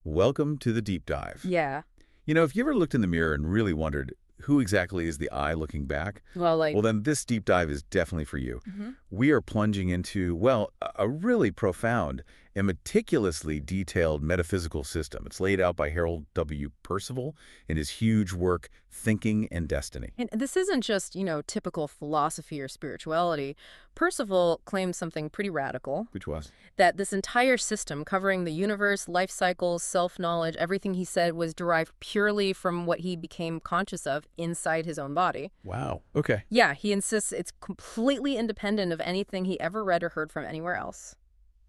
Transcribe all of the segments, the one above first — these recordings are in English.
welcome to the deep dive. Yeah. You know, if you ever looked in the mirror and really wondered who exactly is the I looking back, Well, then this deep dive is definitely for you. Mhm. We are plunging into, well, a really profound and meticulously detailed metaphysical system. It's laid out by Harold W. Percival in his huge work, Thinking and Destiny. And this isn't just, typical philosophy or spirituality. Percival claims something pretty radical, Which was? that this entire system covering the universe, life cycles, self-knowledge, everything he said was derived purely from what he became conscious of inside his own body. Wow. Okay. Yeah, he insists it's completely independent of anything he ever read or heard from anywhere else.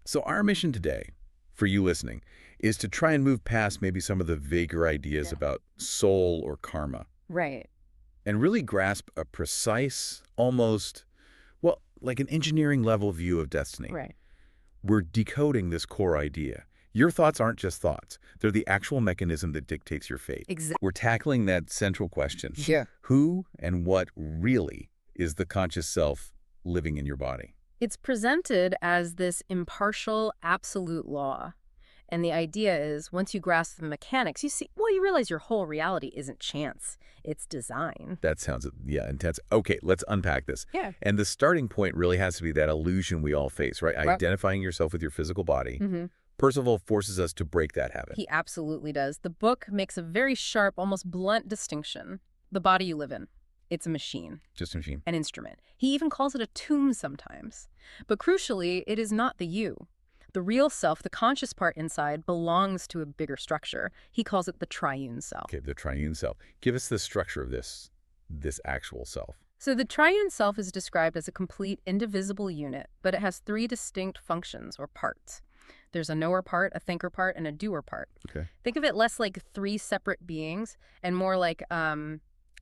So our mission today, for you listening, is to try and move past maybe some of the vaguer ideas about soul or karma Right. and really grasp a precise, almost, well, like an engineering level view of destiny. Right. We're decoding this core idea. Your thoughts aren't just thoughts. They're the actual mechanism that dictates your fate. Exactly. We're tackling that central question. Yeah. Who and what really is the conscious self living in your body? It's presented as this impartial, absolute law. And the idea is, once you grasp the mechanics, you realize your whole reality isn't chance. It's design. That sounds, intense. Okay, let's unpack this. Yeah. And the starting point really has to be that illusion we all face, right? Identifying yourself with your physical body. Mm-hmm. Percival forces us to break that habit. He absolutely does. The book makes a very sharp, almost blunt distinction. The body you live in. It's a machine. Just a machine. An instrument. He even calls it a tomb sometimes. But crucially, it is not the you. The real self, the conscious part inside, belongs to a bigger structure. He calls it the Triune Self. Okay, the Triune Self. Give us the structure of this actual self. So the Triune Self is described as a complete, indivisible unit, but it has three distinct functions or parts. There's a knower part, a thinker part, and a doer part. Okay. Think of it less like three separate beings and more like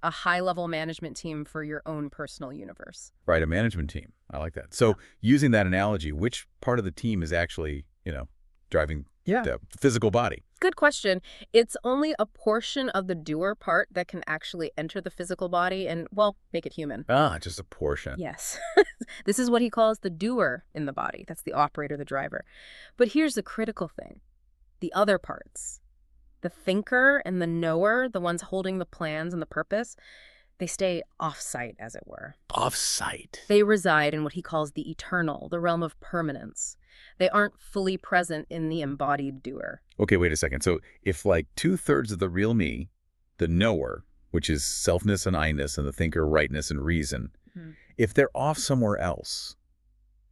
a high-level management team for your own personal universe. Right, a management team. I like that. So using that analogy, which part of the team is actually, driving the physical body? Good question. It's only a portion of the doer part that can actually enter the physical body and, well, make it human. Just a portion. Yes. This is what he calls the doer in the body. That's the operator, the driver. But here's the critical thing. The other parts. The thinker and the knower, the ones holding the plans and the purpose, they stay off-site, as it were. Off-site. They reside in what he calls the eternal, the realm of permanence. They aren't fully present in the embodied doer. Okay, wait a second. So if like 2/3 of the real me, the knower, which is selfness and I-ness, and the thinker, rightness, and reason, if they're off somewhere else,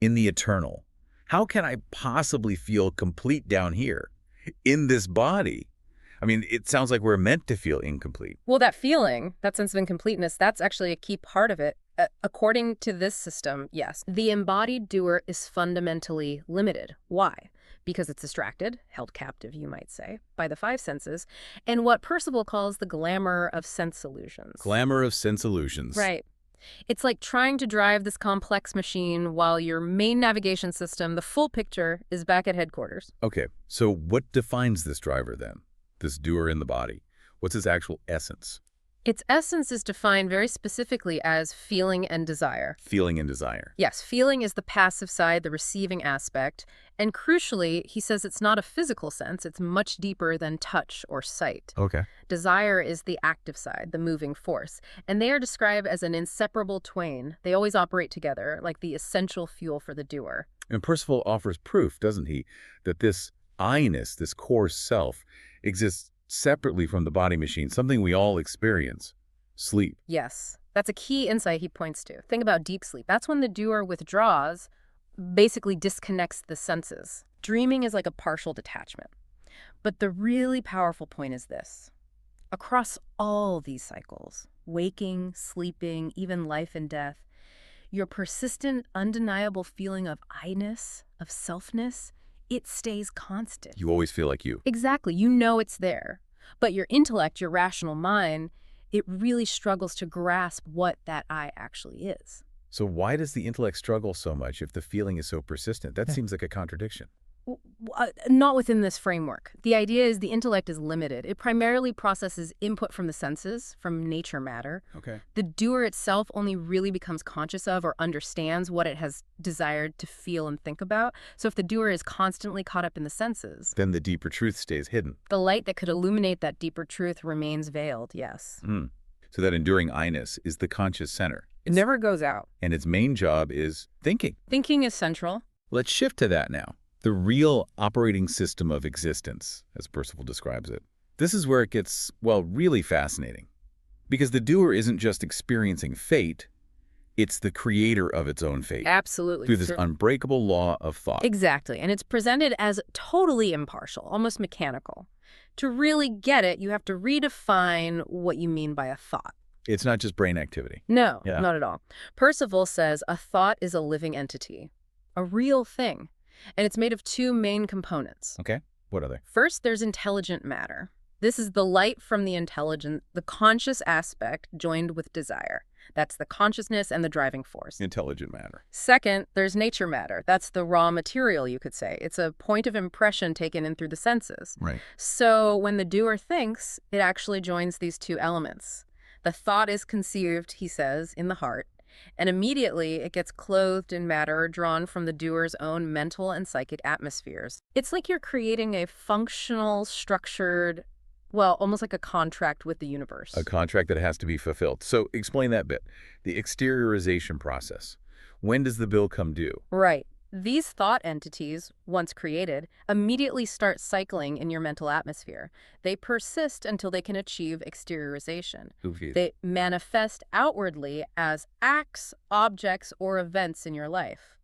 in the eternal, how can I possibly feel complete down here, in this body? I mean, it sounds like we're meant to feel incomplete. Well, that feeling, that sense of incompleteness, that's actually a key part of it. According to this system, yes, the embodied doer is fundamentally limited. Why? Because it's distracted, held captive, you might say, by the five senses, and what Percival calls the glamour of sense illusions. Glamour of sense illusions. Right. It's like trying to drive this complex machine while your main navigation system, the full picture, is back at headquarters. Okay, so what defines this driver then? This doer in the body? What's its actual essence? Its essence is defined very specifically as feeling and desire. Feeling and desire. Yes, feeling is the passive side, the receiving aspect. And crucially, he says it's not a physical sense. It's much deeper than touch or sight. Okay. Desire is the active side, the moving force. And they are described as an inseparable twain. They always operate together, like the essential fuel for the doer. And Percival offers proof, doesn't he, that this I-ness, this core self, exists separately from the body machine, something we all experience, sleep. Yes, that's a key insight he points to. Think about deep sleep. That's when the doer withdraws, basically disconnects the senses. Dreaming is like a partial detachment. But the really powerful point is this. Across all these cycles, waking, sleeping, even life and death, your persistent, undeniable feeling of I-ness, of selfness, it stays constant. You always feel like you. Exactly. You know it's there. But your intellect, your rational mind, it really struggles to grasp what that I actually is. So why does the intellect struggle so much if the feeling is so persistent? That seems like a contradiction. Not within this framework. The idea is the intellect is limited. It primarily processes input from the senses, from nature matter. Okay. The doer itself only really becomes conscious of or understands what it has desired to feel and think about. So if the doer is constantly caught up in the senses, Then the deeper truth stays hidden. the light that could illuminate that deeper truth remains veiled, yes. So that enduring I-ness is the conscious center. It never goes out. And its main job is thinking. Thinking is central. Let's shift to that now. The real operating system of existence, as Percival describes it. This is where it gets, well, really fascinating. Because the doer isn't just experiencing fate, it's the creator of its own fate. Absolutely. Through this unbreakable law of thought. Exactly. And it's presented as totally impartial, almost mechanical. To really get it, you have to redefine what you mean by a thought. It's not just brain activity. No, Yeah. not at all. Percival says a thought is a living entity, a real thing. And it's made of two main components. Okay. What are they? First, there's intelligent matter. This is the light from the intelligent, the conscious aspect joined with desire. That's the consciousness and the driving force. Intelligent matter. Second, there's nature matter. That's the raw material, you could say. It's a point of impression taken in through the senses. Right. So when the doer thinks, it actually joins these two elements. The thought is conceived, he says, in the heart, and immediately it gets clothed in matter drawn from the doer's own mental and psychic atmospheres. It's like you're creating a functional, structured, well, almost like a contract with the universe. A contract that has to be fulfilled. So explain that bit. The exteriorization process. When does the bill come due? Right. These thought entities, once created, immediately start cycling in your mental atmosphere. They persist until they can achieve exteriorization. They manifest outwardly as acts, objects, or events in your life.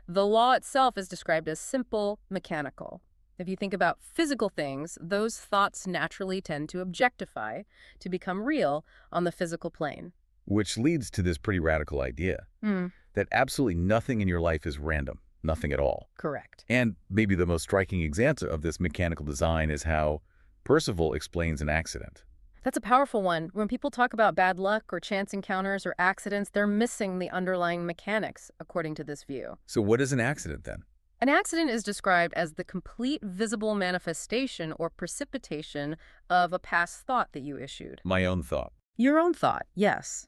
The law itself is described as simple, mechanical. If you think about physical things, those thoughts naturally tend to objectify, to become real on the physical plane. Which leads to this pretty radical idea that absolutely nothing in your life is random, nothing at all. Correct. And maybe the most striking example of this mechanical design is how Percival explains an accident. That's a powerful one. When people talk about bad luck or chance encounters or accidents, they're missing the underlying mechanics, according to this view. So what is an accident then? An accident is described as the complete visible manifestation or precipitation of a past thought that you issued. My own thought. Your own thought, yes.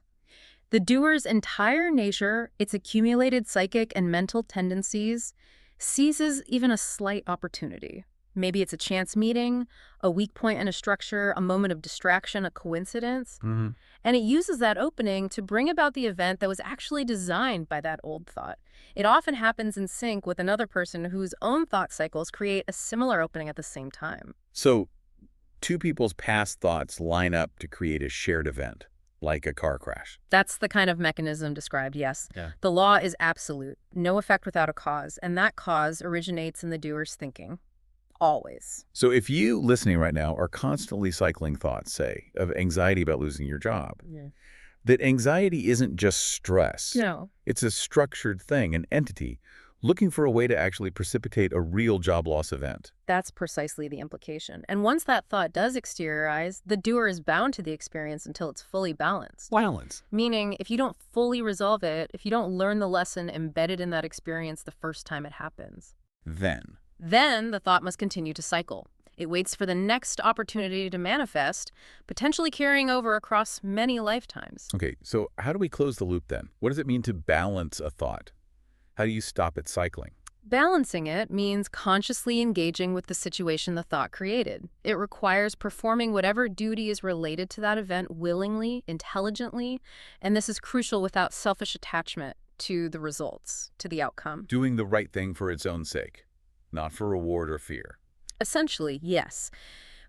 The doer's entire nature, its accumulated psychic and mental tendencies, seizes even a slight opportunity. Maybe it's a chance meeting, a weak point in a structure, a moment of distraction, a coincidence. And it uses that opening to bring about the event that was actually designed by that old thought. It often happens in sync with another person whose own thought cycles create a similar opening at the same time. So two people's past thoughts line up to create a shared event, like a car crash. That's the kind of mechanism described, yes. Yeah. The law is absolute, no effect without a cause, and that cause originates in the doer's thinking. Always. So if you listening right now are constantly cycling thoughts, say, of anxiety about losing your job, that anxiety isn't just stress. No. It's a structured thing, an entity, looking for a way to actually precipitate a real job loss event. That's precisely the implication. And once that thought does exteriorize, the doer is bound to the experience until it's fully balanced. Balance. Meaning, if you don't fully resolve it, if you don't learn the lesson embedded in that experience the first time it happens, then the thought must continue to cycle. It waits for the next opportunity to manifest, potentially carrying over across many lifetimes. Okay, so how do we close the loop then? What does it mean to balance a thought? How do you stop it cycling? Balancing it means consciously engaging with the situation the thought created. It requires performing whatever duty is related to that event willingly, intelligently, and this is crucial without selfish attachment to the results, to the outcome. Doing the right thing for its own sake, not for reward or fear. Essentially, yes.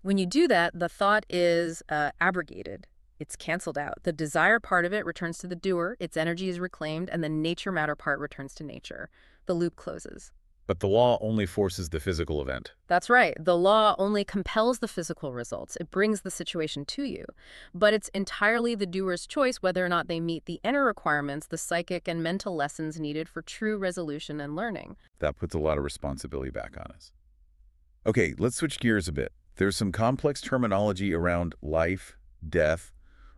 When you do that, the thought is abrogated. It's canceled out. The desire part of it returns to the doer, its energy is reclaimed, and the nature matter part returns to nature. The loop closes. But the law only forces the physical event. That's right. The law only compels the physical results. It brings the situation to you. But it's entirely the doer's choice whether or not they meet the inner requirements, the psychic and mental lessons needed for true resolution and learning. That puts a lot of responsibility back on us. Okay, let's switch gears a bit. There's some complex terminology around life, death,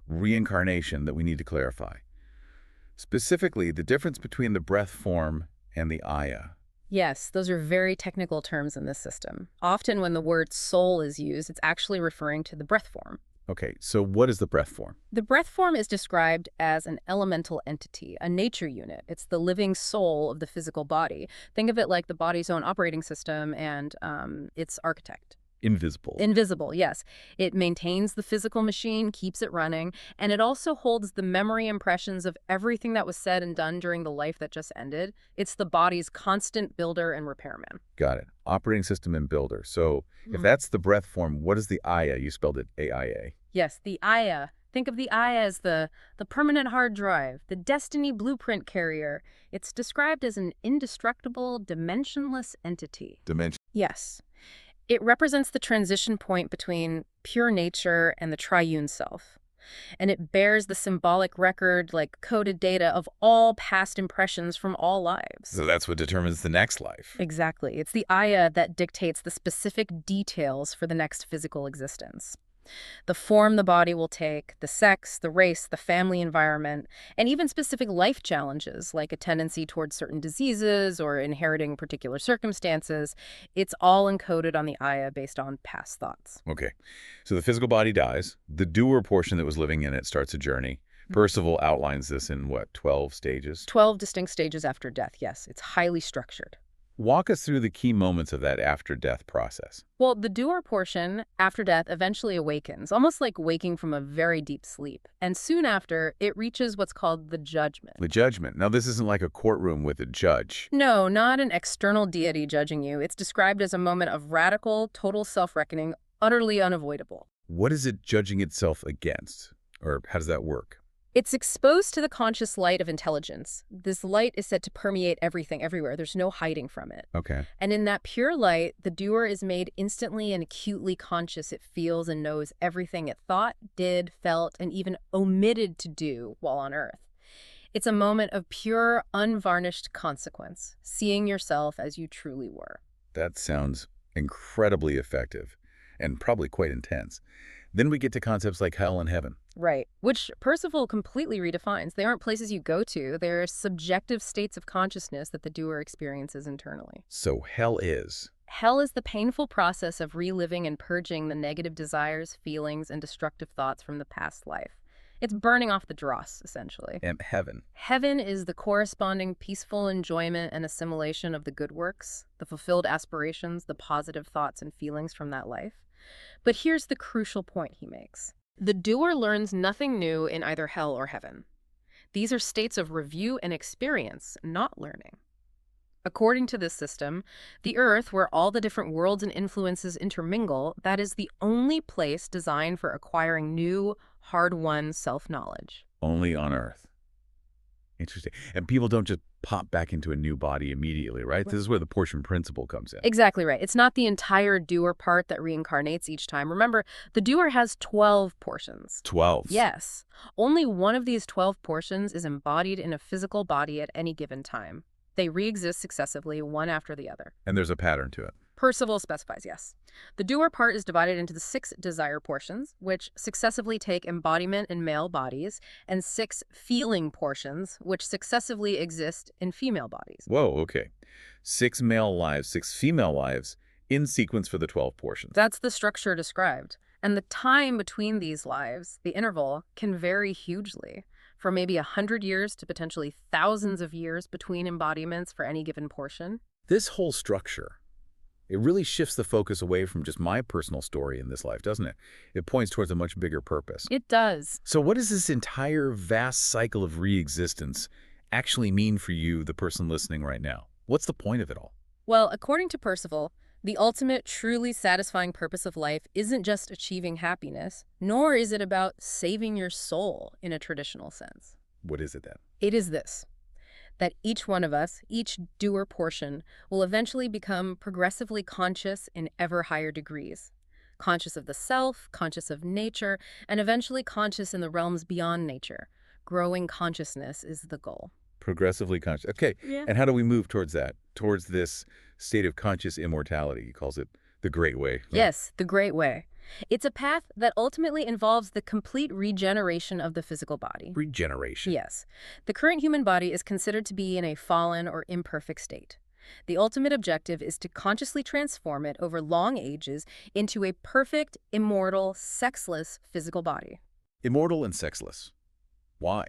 reincarnation that we need to clarify. Specifically, the difference between the breath form and the Aya. Yes, those are very technical terms in this system. Often when the word soul is used, it's actually referring to the breath form. Okay, so what is the breath form? The breath form is described as an elemental entity, a nature unit. It's the living soul of the physical body. Think of it like the body's own operating system and its architect. Invisible. Invisible, yes. It maintains the physical machine, keeps it running, and it also holds the memory impressions of everything that was said and done during the life that just ended. It's the body's constant builder and repairman. Got it. Operating system and builder. So if that's the breath form, what is the Aya? You spelled it A-I-A. Yes, the Aya. Think of the Aya as the permanent hard drive, the destiny blueprint carrier. It's described as an indestructible, dimensionless entity. Dimension. Yes. It represents the transition point between pure nature and the triune self. And it bears the symbolic record, like coded data of all past impressions from all lives. So that's what determines the next life. Exactly. It's the Aya that dictates the specific details for the next physical existence. The form the body will take, the sex, the race, the family environment, and even specific life challenges like a tendency towards certain diseases or inheriting particular circumstances, it's all encoded on the Aya based on past thoughts. Okay, so the physical body dies. The doer portion that was living in it starts a journey. Percival outlines this in, what, 12 stages? 12 distinct stages after death, yes. It's highly structured. Walk us through the key moments of that after-death process. Well, the doer portion, after death, eventually awakens, almost like waking from a very deep sleep. And soon after, it reaches what's called the judgment. The judgment. Now, this isn't like a courtroom with a judge. No, not an external deity judging you. It's described as a moment of radical, total self-reckoning, utterly unavoidable. What is it judging itself against? Or how does that work? It's exposed to the conscious light of intelligence. This light is said to permeate everything, everywhere. There's no hiding from it. Okay. And in that pure light, the doer is made instantly and acutely conscious. It feels and knows everything it thought, did, felt, and even omitted to do while on Earth. It's a moment of pure, unvarnished consequence, seeing yourself as you truly were. That sounds incredibly effective and probably quite intense. Then we get to concepts like hell and heaven. Right, which Percival completely redefines. They aren't places you go to. They're subjective states of consciousness that the doer experiences internally. So hell is? Hell is the painful process of reliving and purging the negative desires, feelings, and destructive thoughts from the past life. It's burning off the dross, essentially. And heaven? Heaven is the corresponding peaceful enjoyment and assimilation of the good works, the fulfilled aspirations, the positive thoughts and feelings from that life. But here's the crucial point he makes. The doer learns nothing new in either hell or heaven. These are states of review and experience, not learning. According to this system, the Earth, where all the different worlds and influences intermingle, that is the only place designed for acquiring new, hard-won self-knowledge. Only on Earth. Interesting. And people don't just pop back into a new body immediately, right? This is where the portion principle comes in. Exactly right. It's not the entire doer part that reincarnates each time. Remember, the doer has 12 portions. 12? Yes. Only one of these 12 portions is embodied in a physical body at any given time. They re-exist successively, one after the other. And there's a pattern to it. Percival specifies, yes. The doer part is divided into the 6 desire portions, which successively take embodiment in male bodies, and 6 feeling portions, which successively exist in female bodies. Whoa, okay. 6 male lives, 6 female lives, in sequence for the 12 portions. That's the structure described. And the time between these lives, the interval, can vary hugely, from maybe 100 years to potentially thousands of years between embodiments for any given portion. This whole structure, it really shifts the focus away from just my personal story in this life, doesn't it? It points towards a much bigger purpose. It does. So what does this entire vast cycle of re-existence actually mean for you, the person listening right now? What's the point of it all? Well, according to Percival, the ultimate, truly satisfying purpose of life isn't just achieving happiness, nor is it about saving your soul in a traditional sense. What is it then? It is this: that each one of us, each doer portion, will eventually become progressively conscious in ever higher degrees. Conscious of the self, conscious of nature, and eventually conscious in the realms beyond nature. Growing consciousness is the goal. Progressively conscious. Okay, Yeah. And how do we move towards that? Towards this state of conscious immortality? He calls it the Great Way. Yes, the Great Way. It's a path that ultimately involves the complete regeneration of the physical body. Regeneration. Yes. The current human body is considered to be in a fallen or imperfect state. The ultimate objective is to consciously transform it over long ages into a perfect, immortal, sexless physical body. Immortal and sexless. Why?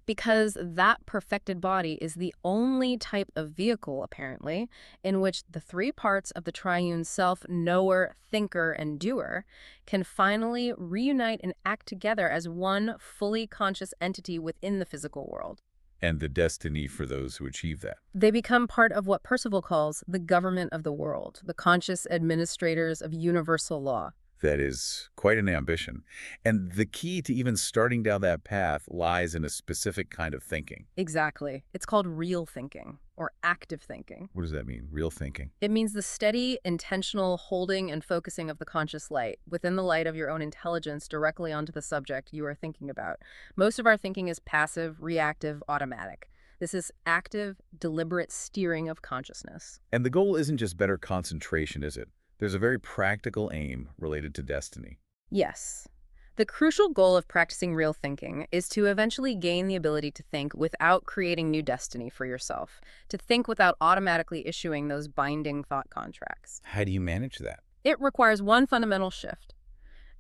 Because that perfected body is the only type of vehicle, apparently, in which the three parts of the triune self, knower, thinker, and doer, can finally reunite and act together as one fully conscious entity within the physical world. And the destiny for those who achieve that. They become part of what Percival calls the government of the world, the conscious administrators of universal law. That is quite an ambition. And the key to even starting down that path lies in a specific kind of thinking. Exactly. It's called real thinking, or active thinking. What does that mean, real thinking? It means the steady, intentional holding and focusing of the conscious light within the light of your own intelligence directly onto the subject you are thinking about. Most of our thinking is passive, reactive, automatic. This is active, deliberate steering of consciousness. And the goal isn't just better concentration, is it? There's a very practical aim related to destiny. Yes. The crucial goal of practicing real thinking is to eventually gain the ability to think without creating new destiny for yourself, to think without automatically issuing those binding thought contracts. How do you manage that? It requires one fundamental shift: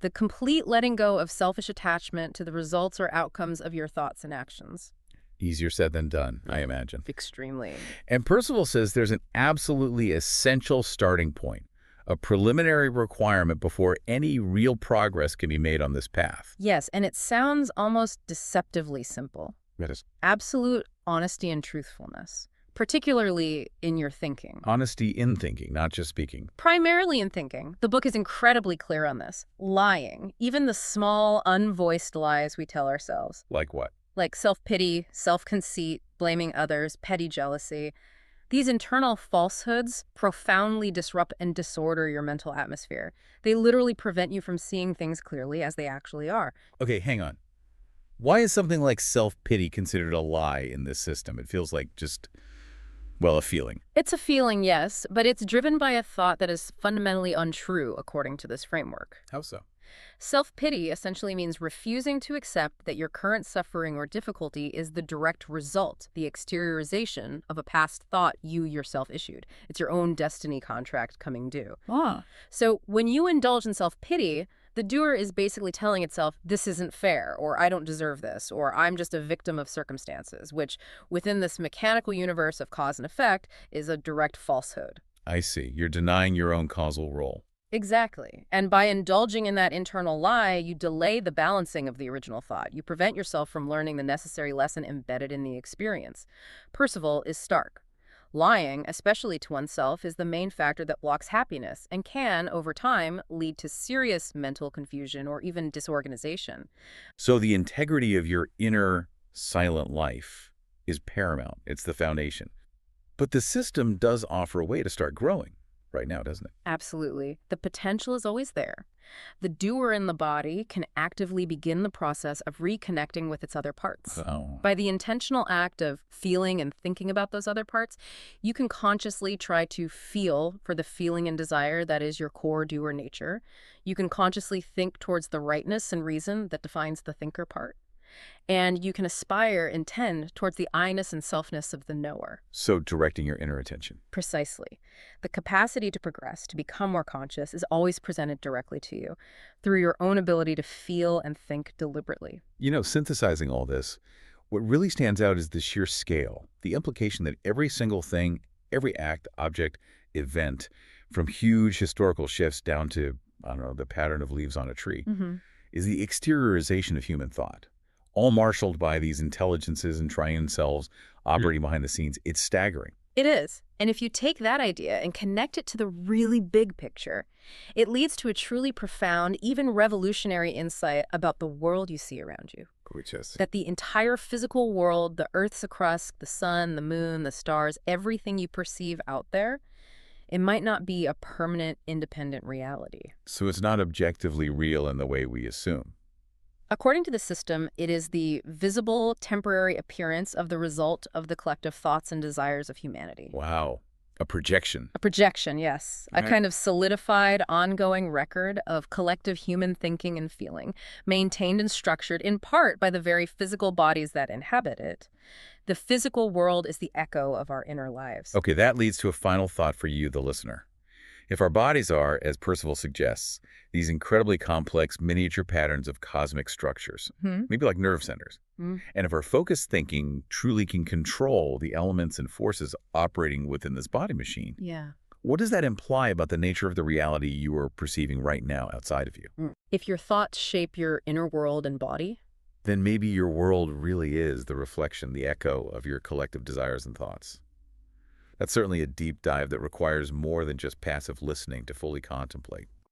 the complete letting go of selfish attachment to the results or outcomes of your thoughts and actions. Easier said than done, I imagine. Extremely. And Percival says there's an absolutely essential starting point, a preliminary requirement before any real progress can be made on this path. Yes, and it sounds almost deceptively simple. That is Absolute honesty and truthfulness, particularly in your thinking. honesty in thinking, not just speaking. Primarily in thinking. The book is incredibly clear on this. Lying, even the small, unvoiced lies we tell ourselves, Like what? like self-pity, self-conceit, blaming others, petty jealousy. These internal falsehoods profoundly disrupt and disorder your mental atmosphere. They literally prevent you from seeing things clearly as they actually are. Okay, hang on. Why is something like self-pity considered a lie in this system? It feels like just, well, a feeling. It's a feeling, yes, but it's driven by a thought that is fundamentally untrue according to this framework. How so? Self-pity essentially means refusing to accept that your current suffering or difficulty is the direct result, the exteriorization of a past thought you yourself issued. It's your own destiny contract coming due. So when you indulge in self-pity, the doer is basically telling itself, this isn't fair, or I don't deserve this, or I'm just a victim of circumstances, which within this mechanical universe of cause and effect is a direct falsehood. I see. You're denying your own causal role. Exactly. And by indulging in that internal lie, you delay the balancing of the original thought. You prevent yourself from learning the necessary lesson embedded in the experience. Percival is stark. Lying, especially to oneself, is the main factor that blocks happiness and can, over time, lead to serious mental confusion or even disorganization. So the integrity of your inner silent life is paramount. It's the foundation. But the system does offer a way to start growing right now, doesn't it? Absolutely. The potential is always there. The doer in the body can actively begin the process of reconnecting with its other parts. Oh. By the intentional act of feeling and thinking about those other parts, you can consciously try to feel for the feeling and desire that is your core doer nature. You can consciously think towards the rightness and reason that defines the thinker part. And you can aspire and tend towards the I-ness and selfness of the knower. So directing your inner attention. Precisely. The capacity to progress, to become more conscious, is always presented directly to you through your own ability to feel and think deliberately. You know, synthesizing all this, what really stands out is the sheer scale, the implication that every single thing, every act, object, event, from huge historical shifts down to, I don't know, the pattern of leaves on a tree, is the exteriorization of human thought, all marshaled by these intelligences and triune selves operating behind the scenes. It's staggering. It is. And if you take that idea and connect it to the really big picture, it leads to a truly profound, even revolutionary insight about the world you see around you. That the entire physical world, the Earth's crust, the sun, the moon, the stars, everything you perceive out there, it might not be a permanent, independent reality. So it's not objectively real in the way we assume. According to the system, it is the visible, temporary appearance of the result of the collective thoughts and desires of humanity. Wow. A projection. A projection, yes. A Right. kind of solidified, ongoing record of collective human thinking and feeling, maintained and structured in part by the very physical bodies that inhabit it. The physical world is the echo of our inner lives. Okay, that leads to a final thought for you, the listener. If our bodies are, as Percival suggests, these incredibly complex miniature patterns of cosmic structures, Hmm? maybe like nerve centers, Mm. and if our focused thinking truly can control the elements and forces operating within this body machine, Yeah. what does that imply about the nature of the reality you are perceiving right now outside of you? If your thoughts shape your inner world and body, Then maybe your world really is the reflection, the echo of your collective desires and thoughts. That's certainly a deep dive that requires more than just passive listening to fully contemplate.